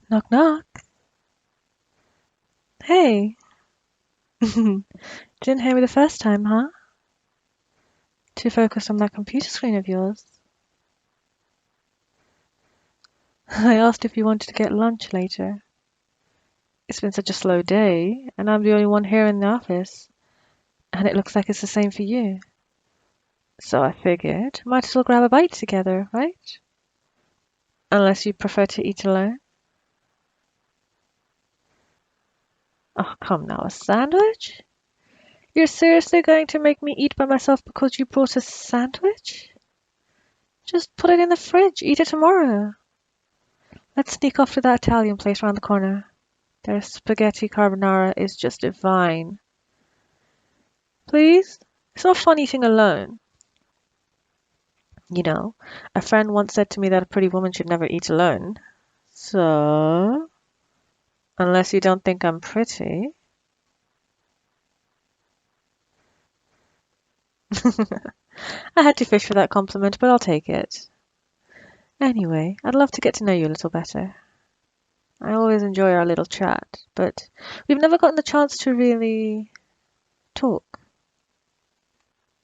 Knock knock. Hey. Didn't hear me the first time, huh? Too focused on that computer screen of yours. I asked if you wanted to get lunch later. It's been such a slow day, and I'm the only one here in the office, and it looks like it's the same for you. So I figured, might as well grab a bite together, right? Unless you prefer to eat alone. Oh, come now, a sandwich? You're seriously going to make me eat by myself because you brought a sandwich? Just put it in the fridge, eat it tomorrow. Let's sneak off to that Italian place around the corner. Their spaghetti carbonara is just divine. Please? It's not fun eating alone. You know, a friend once said to me that a pretty woman should never eat alone. So, unless you don't think I'm pretty. I had to fish for that compliment, but I'll take it. Anyway, I'd love to get to know you a little better. I always enjoy our little chat, but we've never gotten the chance to really talk.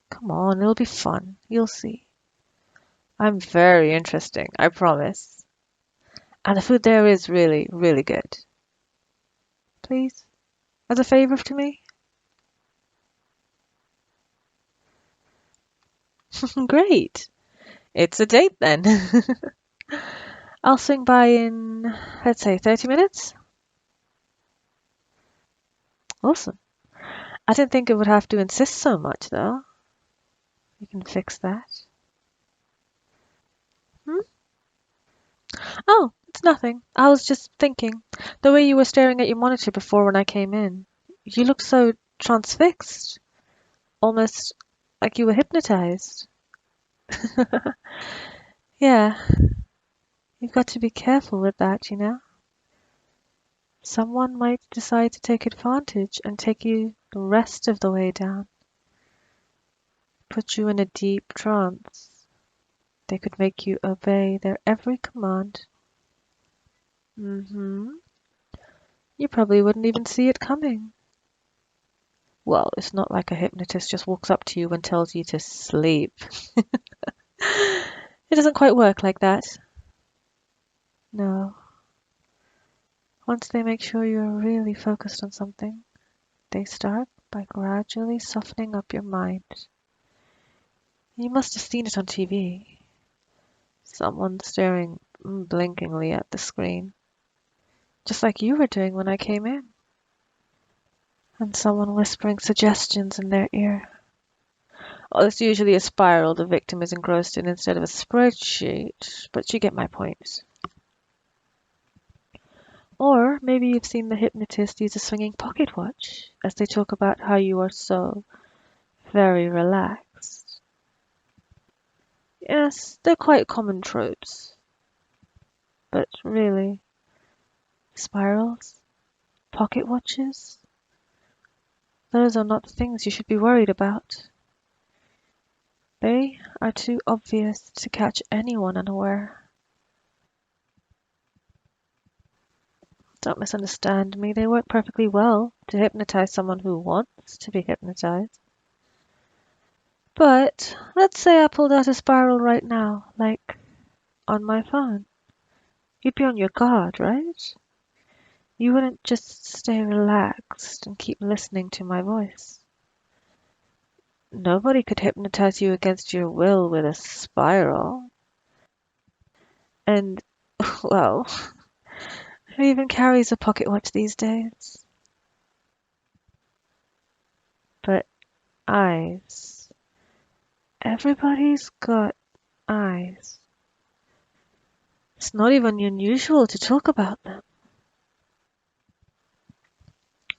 Come on, it'll be fun. You'll see. I'm very interesting, I promise. And the food there is really, really good. Please, as a favor to me? Great. It's a date then. I'll swing by in, let's say, 30 minutes. Awesome. I didn't think it would have to insist so much, though. You can fix that. Hmm? Oh, it's nothing. I was just thinking. The way you were staring at your monitor before when I came in. You looked so transfixed. Almost like you were hypnotized. Yeah, you've got to be careful with that, you know? Someone might decide to take advantage and take you the rest of the way down. Put you in a deep trance. They could make you obey their every command. Mm-hmm. You probably wouldn't even see it coming. Well, it's not like a hypnotist just walks up to you and tells you to sleep. It doesn't quite work like that. No. Once they make sure you're really focused on something, they start by gradually softening up your mind. You must have seen it on TV. Someone staring blinkingly at the screen, just like you were doing when I came in. And someone whispering suggestions in their ear. Well, it's usually a spiral the victim is engrossed in instead of a spreadsheet, but you get my point. Or maybe you've seen the hypnotist use a swinging pocket watch as they talk about how you are so very relaxed. Yes, they're quite common tropes. But really, spirals, pocket watches, those are not things you should be worried about. They are too obvious to catch anyone unaware. Don't misunderstand me, they work perfectly well to hypnotize someone who wants to be hypnotized. But let's say I pulled out a spiral right now, like on my phone. You'd be on your guard, right? You wouldn't just stay relaxed and keep listening to my voice. Nobody could hypnotize you against your will with a spiral. And, well, who even carries a pocket watch these days? But eyes. Everybody's got eyes. It's not even unusual to talk about them.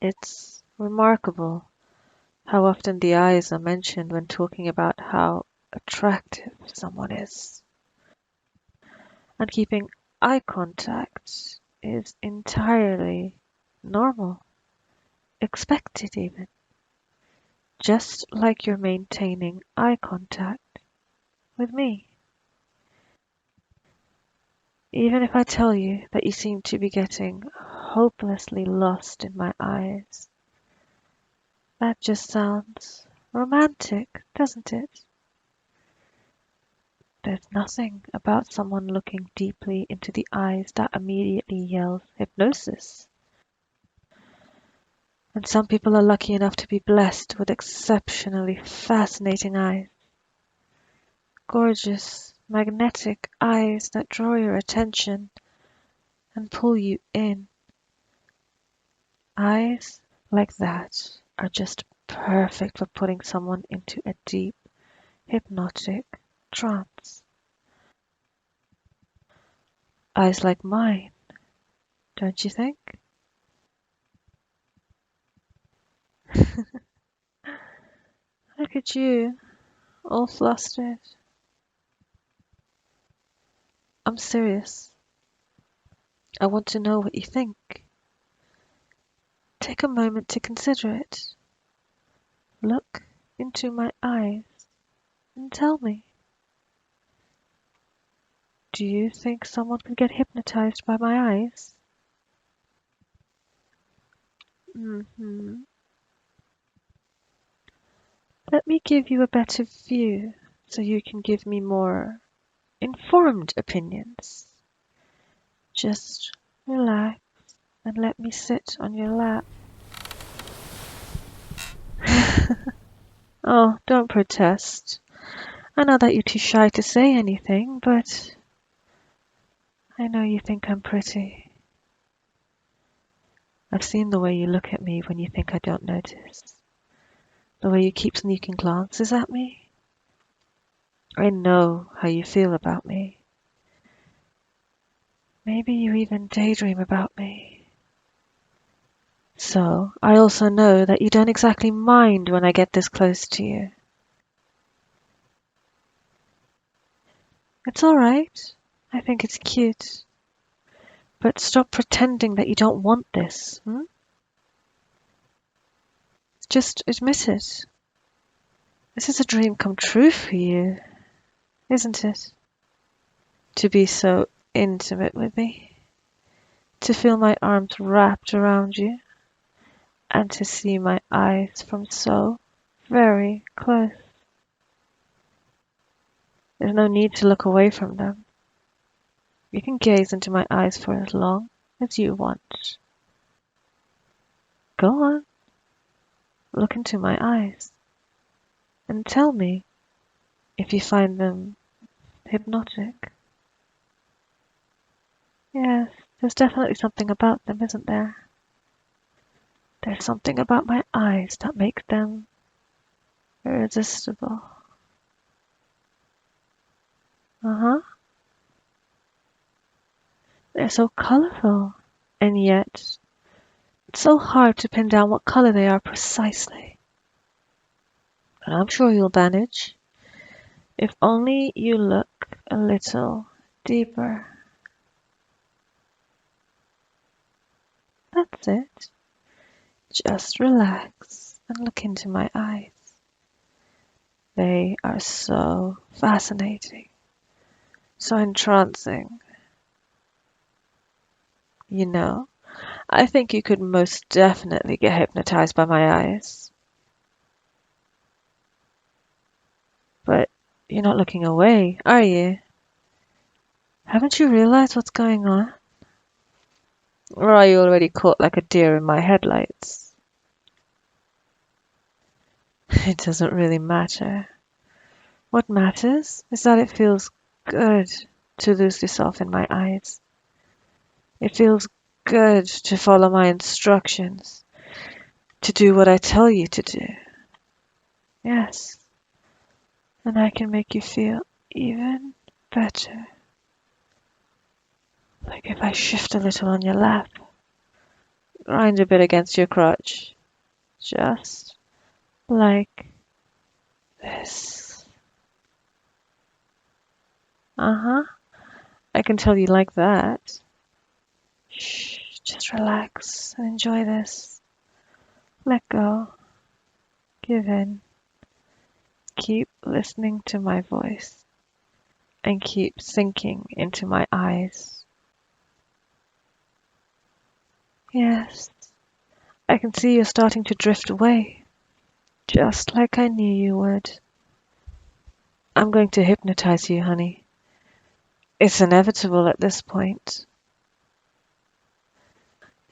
It's remarkable how often the eyes are mentioned when talking about how attractive someone is. And keeping eye contact is entirely normal, expected even, just like you're maintaining eye contact with me. Even if I tell you that you seem to be getting hopelessly lost in my eyes, that just sounds romantic, doesn't it? There's nothing about someone looking deeply into the eyes that immediately yells hypnosis. And some people are lucky enough to be blessed with exceptionally fascinating eyes. Gorgeous, magnetic eyes that draw your attention and pull you in. Eyes like that are just perfect for putting someone into a deep, hypnotic trance. Eyes like mine, don't you think? Look at you, all flustered. I'm serious. I want to know what you think. Take a moment to consider it. Look into my eyes and tell me. Do you think someone could get hypnotized by my eyes? Mm-hmm. Let me give you a better view so you can give me more informed opinions. Just relax and let me sit on your lap. Oh, don't protest. I know that you're too shy to say anything, but I know you think I'm pretty. I've seen the way you look at me when you think I don't notice. The way you keep sneaking glances at me. I know how you feel about me. Maybe you even daydream about me. So, I also know that you don't exactly mind when I get this close to you. It's alright. I think it's cute. But stop pretending that you don't want this. Just admit it. This is a dream come true for you, isn't it? To be so intimate with me. To feel my arms wrapped around you. And to see my eyes from so very close. There's no need to look away from them. You can gaze into my eyes for as long as you want. Go on, look into my eyes, and tell me if you find them hypnotic. Yes, there's definitely something about them, isn't there? There's something about my eyes that makes them irresistible. Uh-huh. They're so colorful, and yet it's so hard to pin down what color they are precisely. But I'm sure you'll manage, if only you look a little deeper. That's it. Just relax and look into my eyes. They are so fascinating, so entrancing. You know, I think you could most definitely get hypnotized by my eyes. But you're not looking away, are you? Haven't you realized what's going on? Or are you already caught like a deer in my headlights? It doesn't really matter. What matters is that it feels good to lose yourself in my eyes. It feels good to follow my instructions, to do what I tell you to do. Yes, and I can make you feel even better. Like if I shift a little on your lap, grind a bit against your crotch, just like this. Uh-huh, I can tell you like that. Shh, just relax and enjoy this. Let go. Give in. Keep listening to my voice and keep sinking into my eyes. Yes, I can see you're starting to drift away, just like I knew you would. I'm going to hypnotize you, honey. It's inevitable at this point.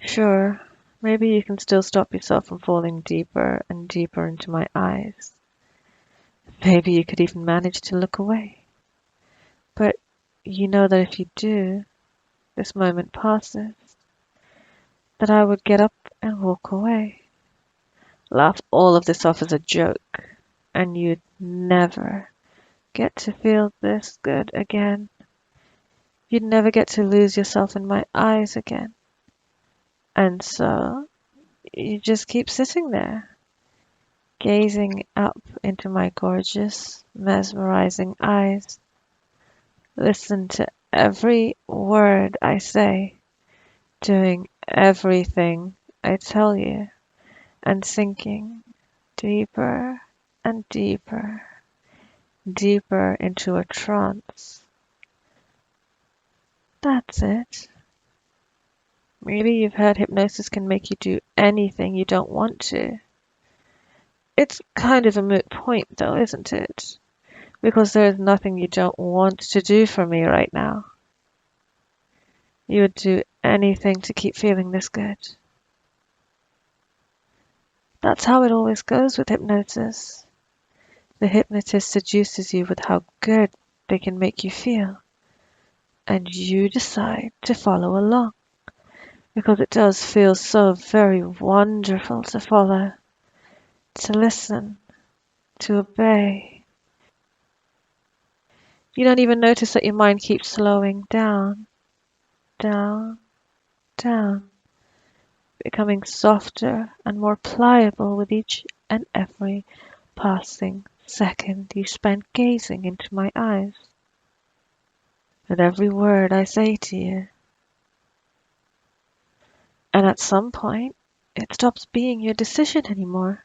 Sure, maybe you can still stop yourself from falling deeper and deeper into my eyes. Maybe you could even manage to look away. But you know that if you do, this moment passes, that I would get up and walk away, laugh all of this off as a joke, and you'd never get to feel this good again. You'd never get to lose yourself in my eyes again. And so you just keep sitting there, gazing up into my gorgeous, mesmerizing eyes. Listen to every word I say, doing everything I tell you, and sinking deeper and deeper, deeper into a trance. That's it. Maybe you've heard hypnosis can make you do anything you don't want to. It's kind of a moot point though, isn't it? Because there's nothing you don't want to do for me right now. You would do anything to keep feeling this good. That's how it always goes with hypnosis. The hypnotist seduces you with how good they can make you feel, and you decide to follow along, because it does feel so very wonderful to follow, to listen, to obey. You don't even notice that your mind keeps slowing down, down, down, becoming softer and more pliable with each and every passing second you spend gazing into my eyes. With every word I say to you. And at some point, it stops being your decision anymore.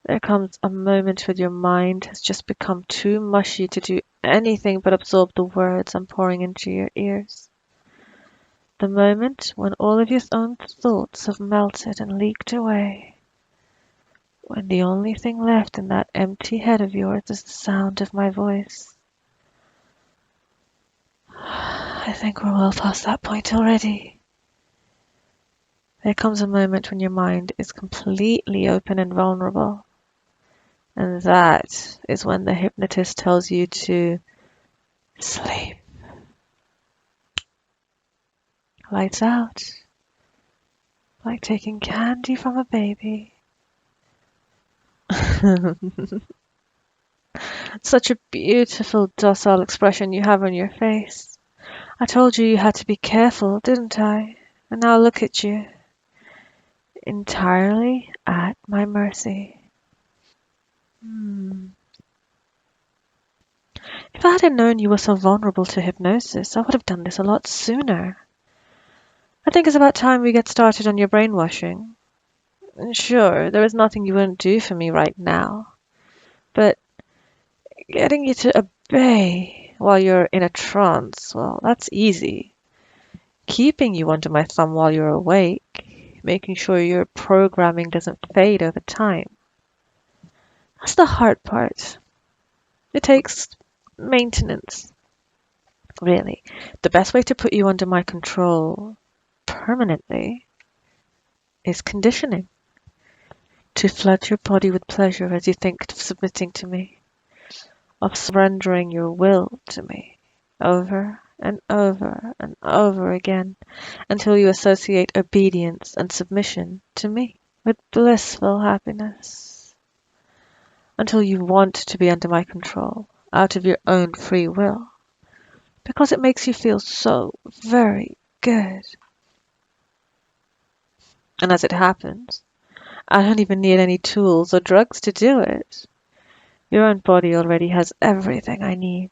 There comes a moment when your mind has just become too mushy to do anything but absorb the words I'm pouring into your ears. The moment when all of your own thoughts have melted and leaked away. When the only thing left in that empty head of yours is the sound of my voice. I think we're well past that point already. There comes a moment when your mind is completely open and vulnerable. And that is when the hypnotist tells you to sleep. Lights out. Like taking candy from a baby. Such a beautiful, docile expression you have on your face. I told you you had to be careful, didn't I? And now look at you. Entirely at my mercy. If I hadn't known you were so vulnerable to hypnosis, I would have done this a lot sooner. I think it's about time we get started on your brainwashing. Sure, there is nothing you wouldn't do for me right now, but getting you to obey while you're in a trance, well, that's easy. Keeping you under my thumb while you're awake, making sure your programming doesn't fade over time. That's the hard part. It takes maintenance, really. The best way to put you under my control permanently is conditioning. To flood your body with pleasure as you think of submitting to me, of surrendering your will to me, over and over and over again, until you associate obedience and submission to me with blissful happiness, until you want to be under my control out of your own free will, because it makes you feel so very good. And as it happens, I don't even need any tools or drugs to do it. Your own body already has everything I need.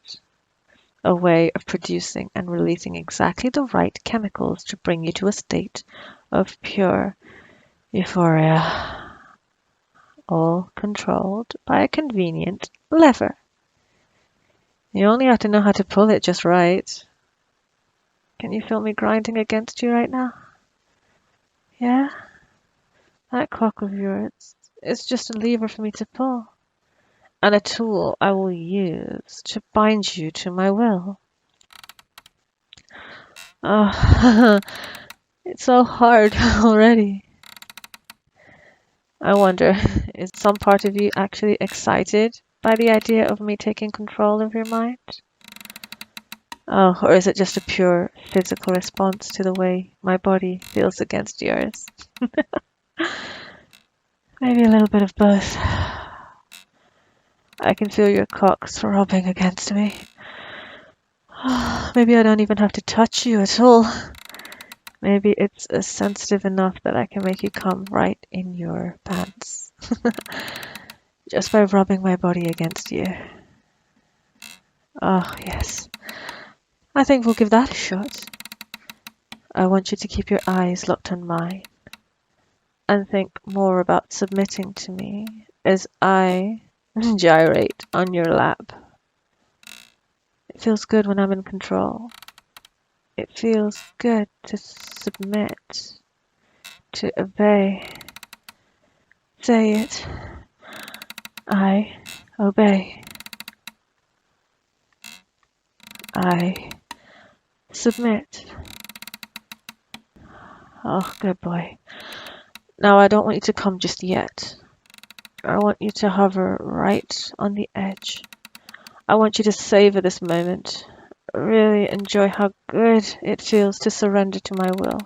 A way of producing and releasing exactly the right chemicals to bring you to a state of pure euphoria, all controlled by a convenient lever. You only have to know how to pull it just right. Can you feel me grinding against you right now? Yeah, that clock of yours is just a lever for me to pull, and a tool I will use to bind you to my will. Oh, it's so hard already. I wonder, is some part of you actually excited by the idea of me taking control of your mind? Oh, or is it just a pure physical response to the way my body feels against yours? Maybe a little bit of both. I can feel your cock throbbing against me. Maybe I don't even have to touch you at all. Maybe it's sensitive enough that I can make you come right in your pants. Just by rubbing my body against you. Oh, yes. I think we'll give that a shot. I want you to keep your eyes locked on mine and think more about submitting to me as I gyrate on your lap. It feels good when I'm in control. It feels good to submit, to obey. Say it. I obey. I submit. Oh, good boy. Now I don't want you to come just yet. I want you to hover right on the edge. I want you to savor this moment. Really enjoy how good it feels to surrender to my will,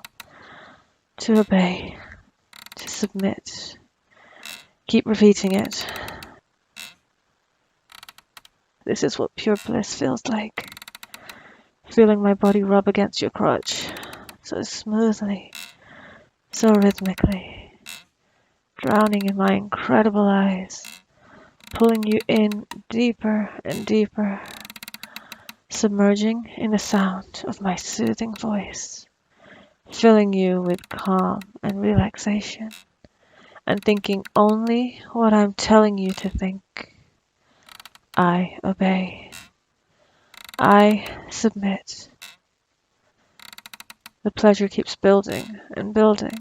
to obey, to submit. Keep repeating it. This is what pure bliss feels like. Feeling my body rub against your crotch, so smoothly, so rhythmically, drowning in my incredible eyes, pulling you in deeper and deeper, submerging in the sound of my soothing voice, filling you with calm and relaxation, and thinking only what I'm telling you to think. I obey. I submit. The pleasure keeps building and building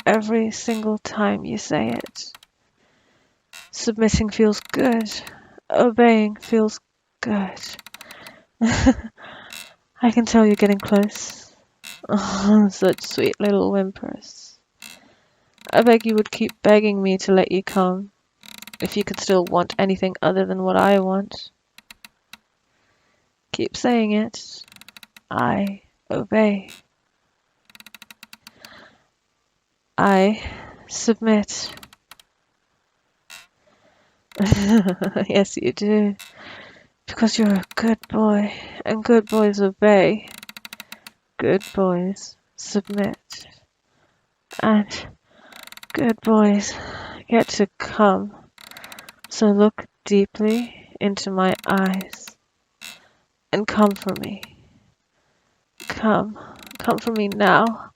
every single time you say it. Submitting feels good. Obeying feels good. I can tell you're getting close. Oh, such sweet little whimpers. I beg you would keep begging me to let you come, if you could still want anything other than what I want. Keep saying it. I obey. I submit. Yes, you do. Because you're a good boy, and good boys obey. Good boys submit. And good boys get to come. So look deeply into my eyes and come for me. Come for me now.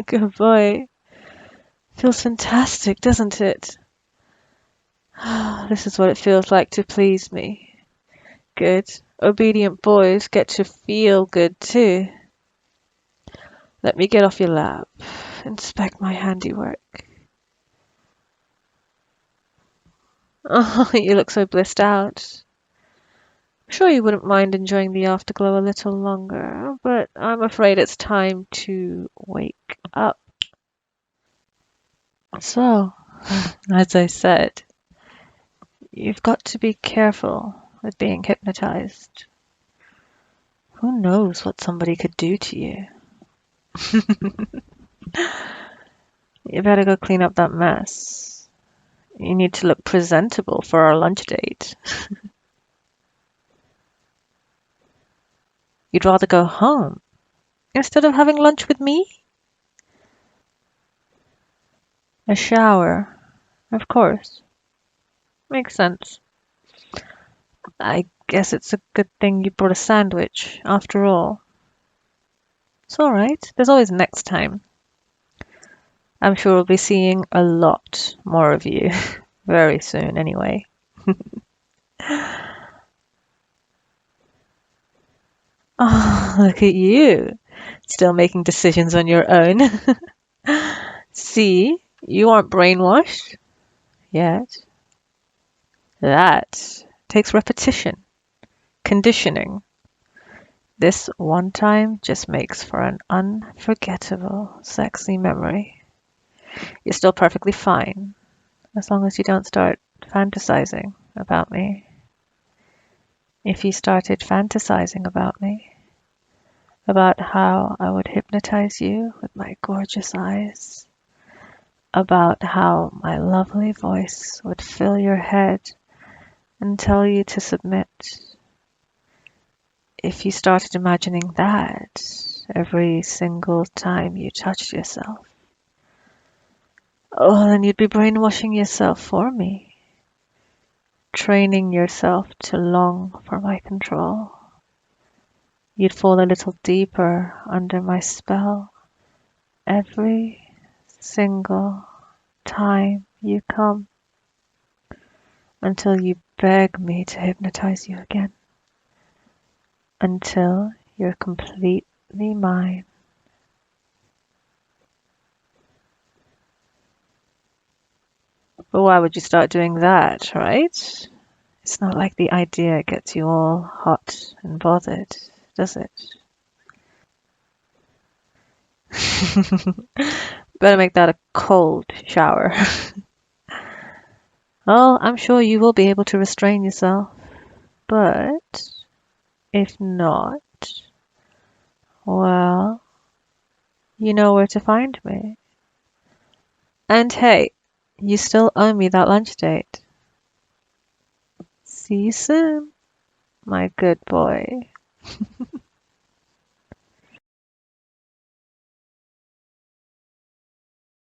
Good boy. Feels fantastic, doesn't it? This is what it feels like to please me. Good. Obedient boys get to feel good too. Let me get off your lap. Inspect my handiwork. Oh, you look so blissed out. I'm sure you wouldn't mind enjoying the afterglow a little longer, but I'm afraid it's time to wake up. So, as I said, you've got to be careful with being hypnotized. Who knows what somebody could do to you? You better go clean up that mess. You need to look presentable for our lunch date. You'd rather go home instead of having lunch with me? A shower, of course. Makes sense. I guess it's a good thing you brought a sandwich, after all. It's alright, there's always next time. I'm sure we'll be seeing a lot more of you very soon, anyway. Look at you, still making decisions on your own. See, you aren't brainwashed yet. That takes repetition, conditioning. This one time just makes for an unforgettable, sexy memory. You're still perfectly fine, as long as you don't start fantasizing about me. If you started fantasizing about me, about how I would hypnotize you with my gorgeous eyes, about how my lovely voice would fill your head and tell you to submit. If you started imagining that every single time you touched yourself, oh, then you'd be brainwashing yourself for me, training yourself to long for my control. You'd fall a little deeper under my spell every single time you come until you beg me to hypnotize you again, until you're completely mine. But why would you start doing that, right? It's not like the idea gets you all hot and bothered, does it? Better make that a cold shower. Well, I'm sure you will be able to restrain yourself, but if not, well, you know where to find me. And hey, you still owe me that lunch date. See you soon, my good boy.